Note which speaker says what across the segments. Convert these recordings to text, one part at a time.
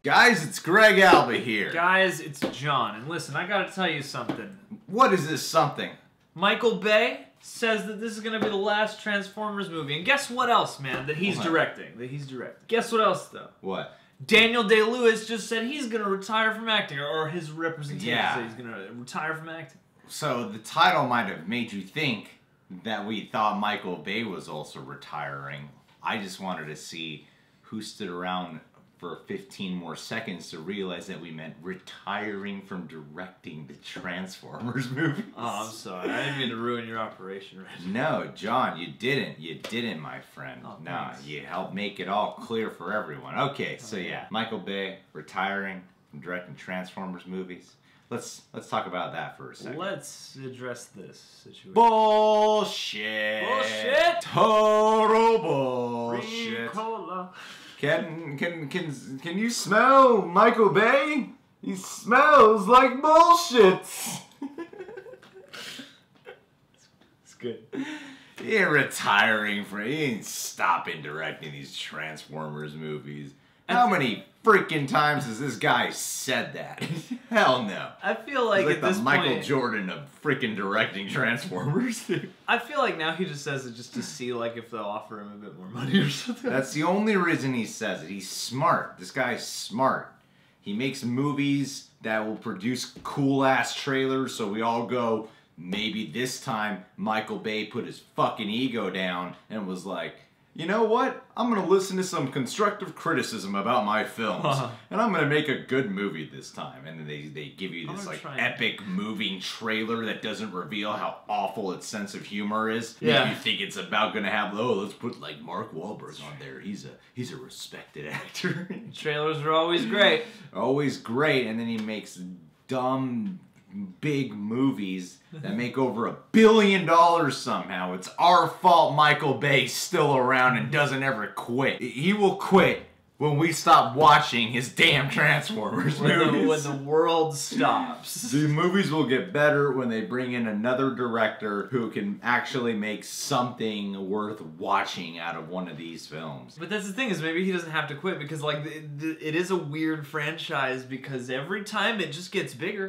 Speaker 1: Guys, it's Greg Alba here.
Speaker 2: Guys, it's John. And listen, I gotta tell you something.
Speaker 1: What is this something?
Speaker 2: Michael Bay says that this is gonna be the last Transformers movie. And guess what else, man, that he's directing. Guess what else, though?
Speaker 1: What?
Speaker 2: Daniel DayLewis just said he's gonna retire from acting. Or his representation said he's gonna retire from acting.
Speaker 1: So the title might have made you think that we thought Michael Bay was also retiring. I just wanted to see who stood around for 15 more seconds to realize that we meant retiring from directing the Transformers movies.
Speaker 2: Oh, I'm sorry. I didn't mean to ruin your operation, Rich.
Speaker 1: No, John, you didn't. You didn't, my friend.
Speaker 2: Oh,
Speaker 1: no,
Speaker 2: thanks.
Speaker 1: you helped make it all clear for everyone. Okay, so yeah, Michael Bay retiring from directing Transformers movies. Let's talk about that for a second.
Speaker 2: Let's address this situation.
Speaker 1: Bullshit.
Speaker 2: Bullshit.
Speaker 1: Total bullshit.
Speaker 2: Ricola.
Speaker 1: Can you smell Michael Bay? He smells like bullshit.
Speaker 2: It's good.
Speaker 1: He ain't retiring he ain't stopping directing these Transformers movies. How many freaking times has this guy said that? Hell no.
Speaker 2: I feel like,
Speaker 1: He's
Speaker 2: at
Speaker 1: like
Speaker 2: this
Speaker 1: the Michael
Speaker 2: point,
Speaker 1: Jordan of freaking directing Transformers.
Speaker 2: I feel like now he just says it just to see like if they'll offer him a bit more money or something.
Speaker 1: That's the only reason he says it. He's smart. This guy's smart. He makes movies that will produce cool-ass trailers so we all go, maybe this time Michael Bay put his fucking ego down and was like, you know what? I'm going to listen to some constructive criticism about my films, and I'm going to make a good movie this time. And then they give you this like epic, moving trailer that doesn't reveal how awful its sense of humor is.
Speaker 2: Yeah.
Speaker 1: You think it's about going to have, oh, let's put like Mark Wahlberg on there. He's a respected actor.
Speaker 2: Trailers are always great.
Speaker 1: Always great, and then he makes dumb, big movies that make over $1 billion somehow. It's our fault Michael Bay's still around and doesn't ever quit. He will quit when we stop watching his damn Transformers movies.
Speaker 2: When the world stops.
Speaker 1: The movies will get better when they bring in another director who can actually make something worth watching out of one of these films.
Speaker 2: But that's the thing, is maybe he doesn't have to quit because like it is a weird franchise because every time it just gets bigger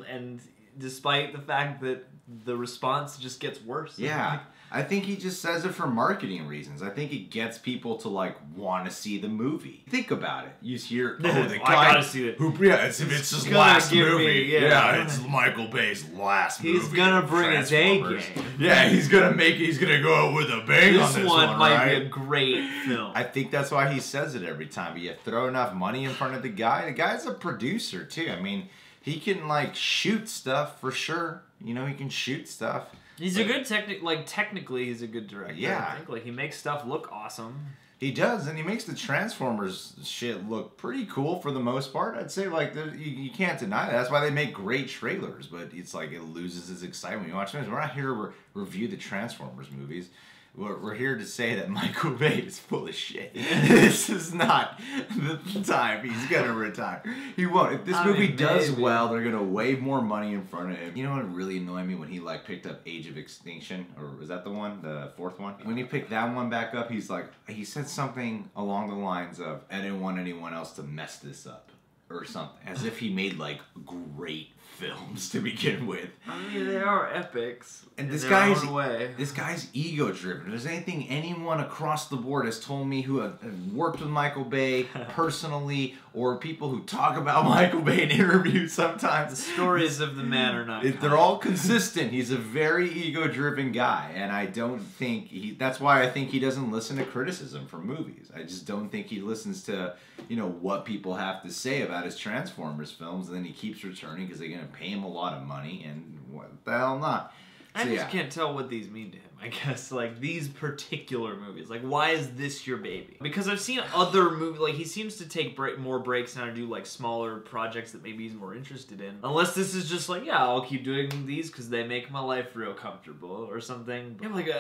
Speaker 2: and despite the fact that the response just gets worse.
Speaker 1: Yeah. I think he just says it for marketing reasons. I think it gets people to like want to see the movie. Think about it. You hear, oh, the guy
Speaker 2: I gotta see it.
Speaker 1: It's his last movie. Yeah, it's Michael Bay's last movie.
Speaker 2: He's gonna bring his A game.
Speaker 1: Yeah, he's gonna go out with a bang on this one.
Speaker 2: Might be a great film.
Speaker 1: I think that's why he says it every time. But you throw enough money in front of the guy. The guy's a producer too. I mean, he can like shoot stuff for sure. You know, he can shoot stuff.
Speaker 2: He's a good technically he's a good director.
Speaker 1: Yeah.
Speaker 2: I think like he makes stuff look awesome.
Speaker 1: He does, and he makes the Transformers shit look pretty cool for the most part. I'd say like you can't deny that. That's why they make great trailers, but it's like it loses its excitement when you watch movies. We're not here to review the Transformers movies. We're here to say that Michael Bay is full of shit. This is not the time he's gonna retire. He won't. If this movie does well, they're gonna wave more money in front of him. You know what really annoyed me when he like picked up Age of Extinction, or was that the one, the fourth one? When he picked that one back up, he said something along the lines of, "I didn't want anyone else to mess this up," or something, as if he made like great films to begin with.
Speaker 2: I mean, they are epics.
Speaker 1: And this guy's ego driven. If there's anything anyone across the board has told me who have worked with Michael Bay personally, or people who talk about Michael Bay in interviews sometimes,
Speaker 2: the stories of the man are not
Speaker 1: they're all consistent. He's a very ego driven guy, and I don't think that's why I think he doesn't listen to criticism from movies. I just don't think he listens to, you know, what people have to say about his Transformers films, and then he keeps returning because they're gonna pay him a lot of money, and what the hell not.
Speaker 2: I just can't tell what these mean to him, I guess. Like, these particular movies. Like, why is this your baby? Because I've seen other movies, like, he seems to take more breaks now to do, like, smaller projects that maybe he's more interested in. Unless this is just like, yeah, I'll keep doing these because they make my life real comfortable or something. You have, like,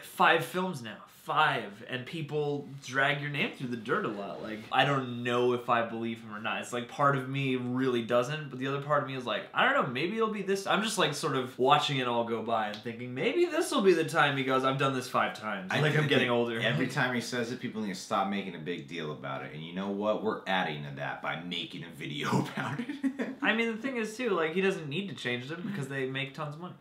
Speaker 2: 5 films now. 5, and people drag your name through the dirt a lot. Like, I don't know if I believe him or not. It's like part of me really doesn't, but the other part of me is like, I don't know, maybe it'll be this. I'm just like sort of watching it all go by and thinking maybe this will be the time time he goes, I've done this 5 times. I'm getting older.
Speaker 1: Every time he says it, people need to stop making a big deal about it. And you know what? We're adding to that by making a video about it.
Speaker 2: I mean, the thing is, too, like, he doesn't need to change them because they make tons of money.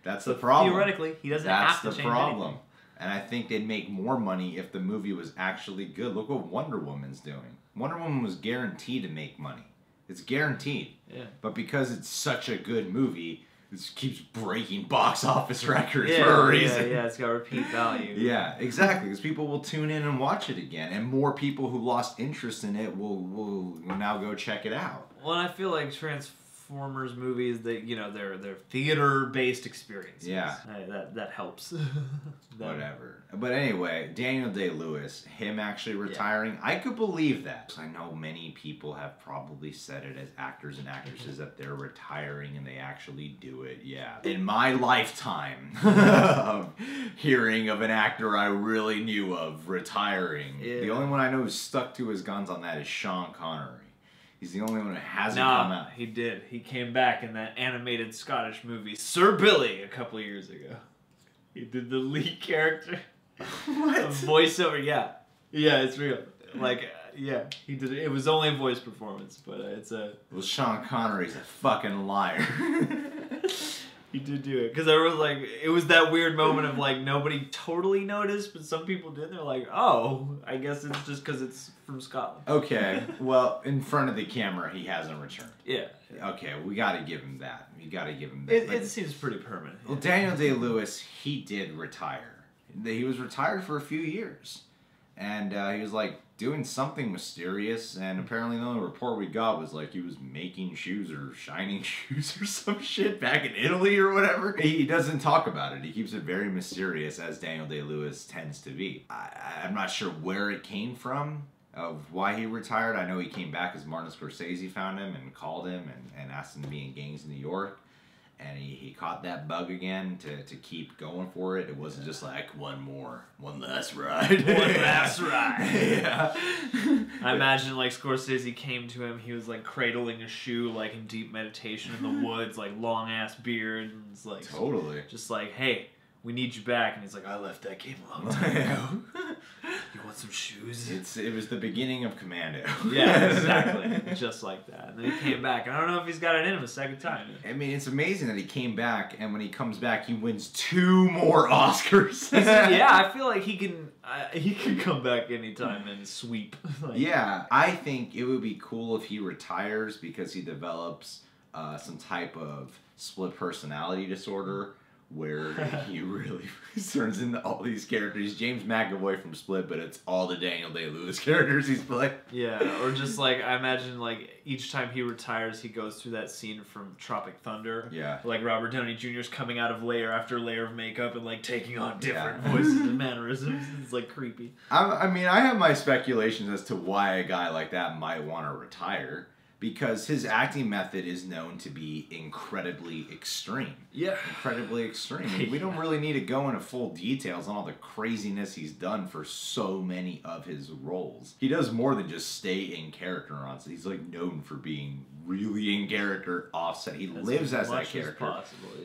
Speaker 1: That's the problem.
Speaker 2: Theoretically, he doesn't have to change anything. That's the problem.
Speaker 1: And I think they'd make more money if the movie was actually good. Look what Wonder Woman's doing. Wonder Woman was guaranteed to make money. It's guaranteed.
Speaker 2: Yeah.
Speaker 1: But because it's such a good movie, it keeps breaking box office records for a reason.
Speaker 2: Yeah, it's got repeat value.
Speaker 1: Yeah, exactly. Because people will tune in and watch it again. And more people who lost interest in it will now go check it out.
Speaker 2: Well, and I feel like Transformers movies, they're theater-based experiences.
Speaker 1: Yeah.
Speaker 2: That helps.
Speaker 1: Whatever. But anyway, Daniel Day-Lewis, him actually retiring, I could believe that. I know many people have probably said it as actors and actresses that they're retiring and they actually do it. Yeah. In my lifetime of hearing of an actor I really knew of retiring, the only one I know who's stuck to his guns on that is Sean Connery. He's the only one who hasn't come out.
Speaker 2: He did. He came back in that animated Scottish movie, Sir Billy, a couple of years ago. He did the lead character.
Speaker 1: What?
Speaker 2: A voiceover, yeah. Yeah, it's real. Like, yeah, he did it. It was only a voice performance, but it's a...
Speaker 1: Well, Sean Connery's a fucking liar.
Speaker 2: He did do it. Because it was that weird moment of, like, nobody totally noticed, but some people did. They're like, oh, I guess it's just because it's from Scotland.
Speaker 1: Okay, well, in front of the camera, he hasn't returned.
Speaker 2: Yeah.
Speaker 1: Okay, we got to give him that. We got to give him that.
Speaker 2: It seems pretty permanent.
Speaker 1: Well, Daniel Day-Lewis, he did retire. He was retired for a few years. And he was, like, doing something mysterious, and apparently the only report we got was, like, he was making shoes or shining shoes or some shit back in Italy or whatever. He doesn't talk about it. He keeps it very mysterious, as Daniel Day-Lewis tends to be. I'm not sure where it came from, of why he retired. I know he came back as Martin Scorsese found him and called him and asked him to be in Gangs in New York. And he caught that bug again to keep going for it. It wasn't just like, one last ride.
Speaker 2: One last ride.
Speaker 1: Yeah.
Speaker 2: I imagine, like, Scorsese came to him, he was, like, cradling a shoe, like, in deep meditation in the woods, like, long-ass beard, and it's like...
Speaker 1: Totally.
Speaker 2: Just like, hey, we need you back. And he's like, I left that game a long time ago. You want some shoes?
Speaker 1: It was the beginning of Commando.
Speaker 2: Yeah, exactly. Just like that. And then he came back. I don't know if he's got it in him a second time.
Speaker 1: I mean, it's amazing that he came back, and when he comes back, he wins 2 more Oscars.
Speaker 2: Yeah, I feel like he can come back anytime and sweep.
Speaker 1: Yeah, I think it would be cool if he retires because he develops some type of split personality disorder where he really turns into all these characters. James McAvoy from Split, but it's all the Daniel Day-Lewis characters he's playing.
Speaker 2: Yeah, or just like, I imagine like each time he retires, he goes through that scene from Tropic Thunder.
Speaker 1: Yeah.
Speaker 2: Like Robert Downey Jr.'s coming out of layer after layer of makeup and like taking on different voices and mannerisms. It's like creepy.
Speaker 1: I mean, I have my speculations as to why a guy like that might want to retire. Because his acting method is known to be incredibly extreme.
Speaker 2: Yeah.
Speaker 1: Incredibly extreme. We don't really need to go into full details on all the craziness he's done for so many of his roles. He does more than just stay in character on set. He's like known for being really in character offset. He lives as that character.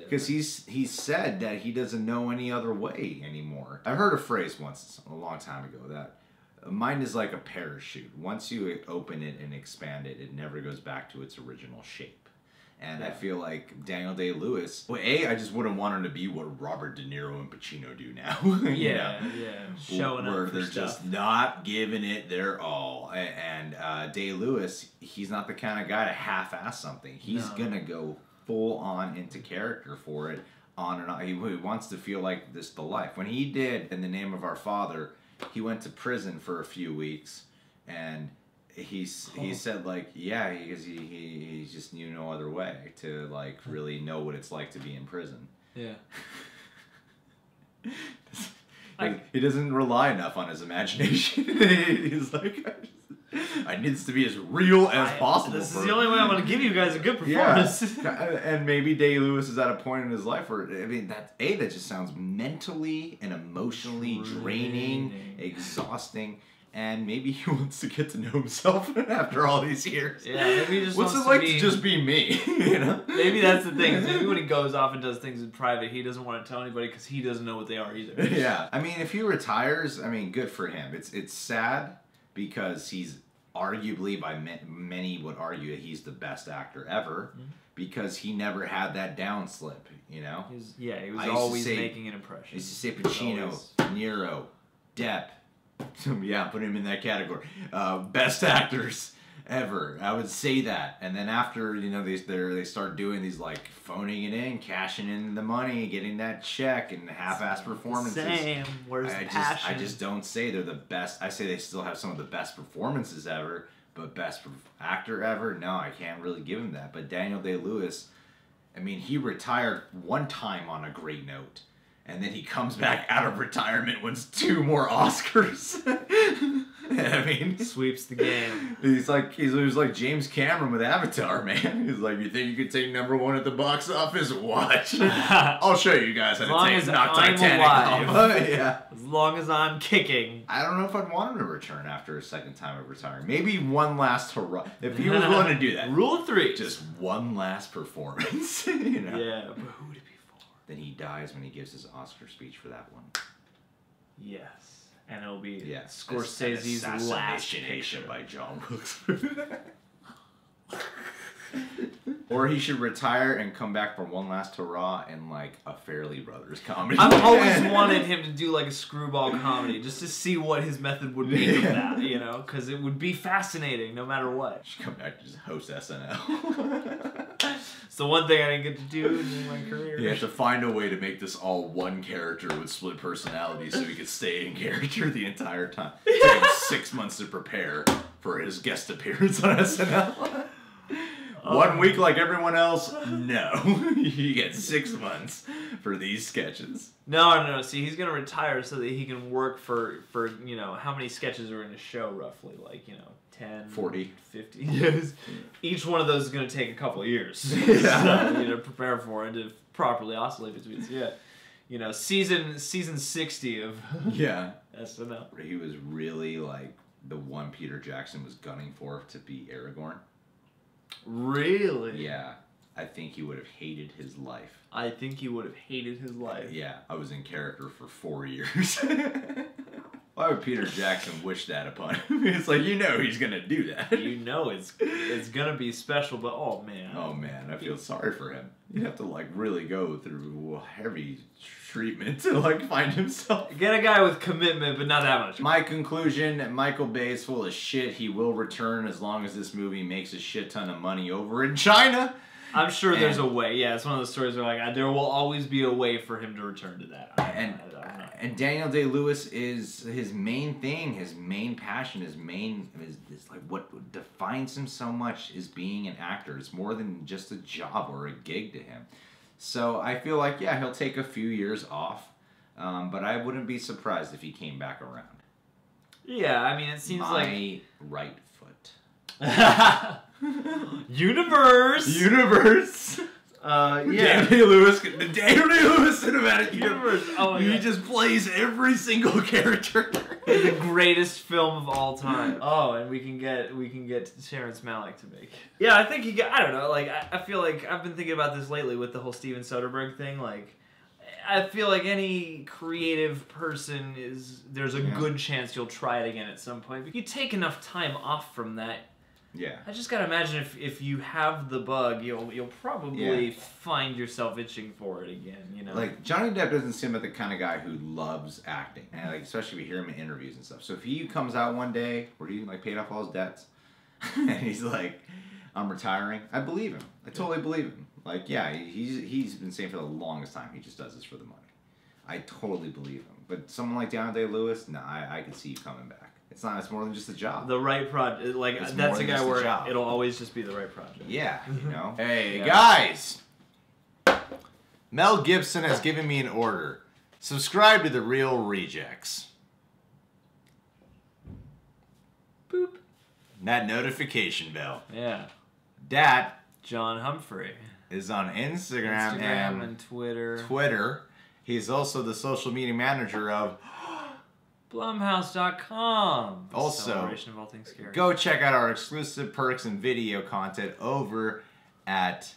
Speaker 1: Because he's said that he doesn't know any other way anymore. I heard a phrase once, a long time ago, that mine is like a parachute. Once you open it and expand it, it never goes back to its original shape. And I feel like Daniel Day-Lewis, well, I just wouldn't want him to be what Robert De Niro and Pacino do now.
Speaker 2: Yeah. Showing up
Speaker 1: where
Speaker 2: for
Speaker 1: they're
Speaker 2: stuff.
Speaker 1: just not giving it their all. And Day-Lewis, he's not the kind of guy to half-ass something. He's gonna go full on into character for it, on and on. He wants to feel like this the life. When he did In the Name of Our Father, he went to prison for a few weeks, and he said like, yeah, because he just knew no other way to like really know what it's like to be in prison.
Speaker 2: Yeah.
Speaker 1: He doesn't rely enough on his imagination. He's like, it needs to be as real as possible.
Speaker 2: This is the only way I'm going to give you guys a good performance.
Speaker 1: Yeah. And maybe Day-Lewis is at a point in his life where, I mean, that just sounds mentally and emotionally draining, exhausting. And maybe he wants to get to know himself after all these years.
Speaker 2: Yeah, maybe he just
Speaker 1: what's
Speaker 2: wants
Speaker 1: it like
Speaker 2: to
Speaker 1: to just be me? You know?
Speaker 2: Maybe that's the thing. Maybe when he goes off and does things in private, he doesn't want to tell anybody because he doesn't know what they are either.
Speaker 1: Yeah. I mean, if he retires, I mean, good for him. It's sad because he's arguably, by many would argue, that he's the best actor ever because he never had that downslip, you know?
Speaker 2: He was always making an impression.
Speaker 1: I used to say Pacino, Nero, Depp. Yeah, put him in that category. Best actors ever. I would say that. And then after, you know, they start doing these, like, phoning it in, cashing in the money, getting that check, and half-ass performances.
Speaker 2: Same. Where's the passion?
Speaker 1: I just don't say they're the best. I say they still have some of the best performances ever, but best actor ever? No, I can't really give him that. But Daniel Day-Lewis, I mean, he retired one time on a great note. And then he comes back out of retirement, wins 2 more Oscars. I mean,
Speaker 2: sweeps the game.
Speaker 1: He was like James Cameron with Avatar, man. He's like, you think you could take #1 at the box office? Watch. I'll show you guys how to knock Titanic off. Yeah.
Speaker 2: As long as I'm kicking.
Speaker 1: I don't know if I'd want him to return after a second time of retiring. Maybe one last hurrah. If he was willing to do that.
Speaker 2: Rule of 3.
Speaker 1: Just one last performance. You know?
Speaker 2: Yeah, but who would it be?
Speaker 1: Then he dies when he gives his Oscar speech for that one.
Speaker 2: Yes. And it'll be Scorsese's last picture
Speaker 1: by John Wilkes. Or he should retire and come back for one last hurrah in like a Farrelly Brothers comedy.
Speaker 2: I've always wanted him to do like a screwball comedy just to see what his method would be with that, you know, because it would be fascinating no matter what.
Speaker 1: Should come back to just host SNL.
Speaker 2: It's the one thing I didn't get to do in my career.
Speaker 1: You have to find a way to make this all one character with split personalities so he could stay in character the entire time. It took him 6 months to prepare for his guest appearance on SNL. 1 week like everyone else? No. You get 6 months for these sketches.
Speaker 2: No. See, he's going to retire so that he can work for, you know, how many sketches are in a show roughly? Like, you know, 10,
Speaker 1: 40,
Speaker 2: 50 years. Each one of those is going to take a couple of years. Yeah. So, you know, prepare for it to properly oscillate between. Yeah. You know, season 60 of SNL.
Speaker 1: He was really like the one Peter Jackson was gunning for to be Aragorn.
Speaker 2: Really?
Speaker 1: Yeah. I think he would have hated his life.
Speaker 2: I think he would have hated his life.
Speaker 1: Yeah. I was in character for 4 years. Why would Peter Jackson wish that upon him? It's like, you know he's going to do that.
Speaker 2: You know it's going to be special, but oh man.
Speaker 1: Oh man, I feel sorry for him. You'd have to like really go through heavy treatment to like find himself.
Speaker 2: Get a guy with commitment, but not that much.
Speaker 1: My conclusion, Michael Bay is full of shit. He will return as long as this movie makes a shit ton of money over in China.
Speaker 2: I'm sure there's a way. Yeah, it's one of those stories where like there will always be a way for him to return to that.
Speaker 1: And Daniel Day-Lewis is his main thing, his main passion, is like what defines him so much is being an actor. It's more than just a job or a gig to him. So I feel like, yeah, he'll take a few years off, but I wouldn't be surprised if he came back around.
Speaker 2: Yeah, I mean, it seems
Speaker 1: My right foot.
Speaker 2: Universe. Yeah.
Speaker 1: The Daniel Day-Lewis cinematic universe.
Speaker 2: Oh my God.
Speaker 1: He just plays every single character.
Speaker 2: The greatest film of all time. Oh, and we can get Terrence Malick to make. Yeah, I think I don't know. Like I feel like I've been thinking about this lately with the whole Steven Soderbergh thing. Like I feel like any creative person there's a good chance you'll try it again at some point. But you take enough time off from that.
Speaker 1: Yeah.
Speaker 2: I just gotta imagine if you have the bug, you'll probably find yourself itching for it again. You know,
Speaker 1: like Johnny Depp doesn't seem like the kind of guy who loves acting, and like especially if you hear him in interviews and stuff. So if he comes out one day where he like paid off all his debts, and he's like, "I'm retiring," I believe him. I totally believe him. Like, yeah, he's been saying for the longest time he just does this for the money. I totally believe him. But someone like Daniel Day-Lewis, I can see you coming back. It's not. It's more than just a job.
Speaker 2: The right project. Like that's a guy where it'll always just be the right project.
Speaker 1: Yeah, you know. Hey guys, Mel Gibson has given me an order. Subscribe to The Real Rejects. Boop. That notification bell.
Speaker 2: Yeah.
Speaker 1: Dat
Speaker 2: John Humphrey
Speaker 1: is on Instagram and
Speaker 2: Twitter.
Speaker 1: Twitter. He's also the social media manager of
Speaker 2: Blumhouse.com.
Speaker 1: Also,
Speaker 2: Celebration of all things scary.
Speaker 1: Go check out our exclusive perks and video content over at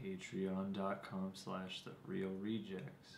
Speaker 2: Patreon.com/TheRealRejects.